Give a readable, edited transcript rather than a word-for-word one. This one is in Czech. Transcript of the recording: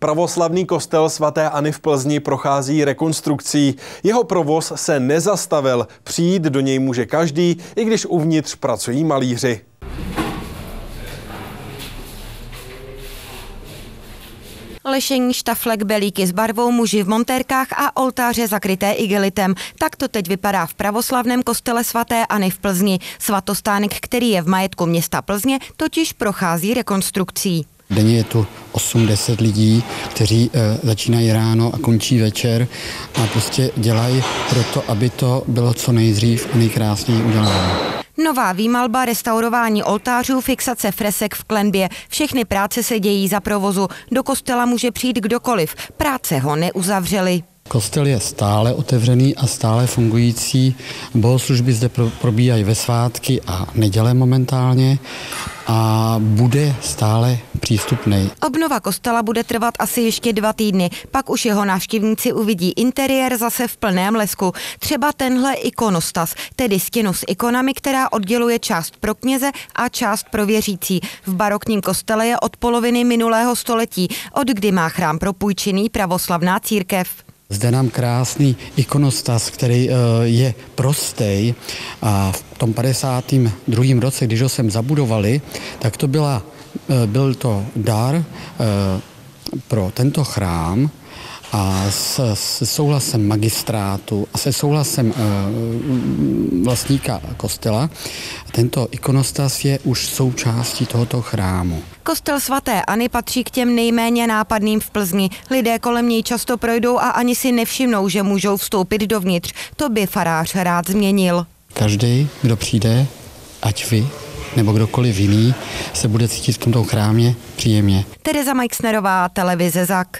Pravoslavný kostel svaté Anny v Plzni prochází rekonstrukcí. Jeho provoz se nezastavil. Přijít do něj může každý, i když uvnitř pracují malíři. Lešení, štaflek, belíky s barvou, muži v montérkách a oltáře zakryté igelitem. Tak to teď vypadá v pravoslavném kostele svaté Anny v Plzni. Svatostánek, který je v majetku města Plzně, totiž prochází rekonstrukcí. Denně je tu 8-10 lidí, kteří začínají ráno a končí večer a prostě dělají proto, aby to bylo co nejdřív a nejkrásněji uděláno. Nová výmalba, restaurování oltářů, fixace fresek v klenbě. Všechny práce se dějí za provozu. Do kostela může přijít kdokoliv. Práce ho neuzavřely. Kostel je stále otevřený a stále fungující. Bohoslužby zde probíhají ve svátky a neděle momentálně a bude stále přístupný. Obnova kostela bude trvat asi ještě 2 týdny, pak už jeho návštěvníci uvidí interiér zase v plném lesku. Třeba tenhle ikonostas, tedy stěnu s ikonami, která odděluje část pro kněze a část pro věřící. V barokním kostele je od poloviny minulého století, od kdy má chrám propůjčený pravoslavná církev. Zde nám krásný ikonostas, který je prostej a v tom 52. roce, když ho sem zabudovali, tak to byl to dar pro tento chrám a se souhlasem magistrátu a se souhlasem vlastníka kostela tento ikonostas je už součástí tohoto chrámu. Kostel svaté Anny patří k těm nejméně nápadným v Plzni. Lidé kolem něj často projdou a ani si nevšimnou, že můžou vstoupit dovnitř. To by farář rád změnil. Každý, kdo přijde, ať vy nebo kdokoliv jiný, se bude cítit v tomto chrámě příjemně. Tereza Majksnerová, televize ZAK.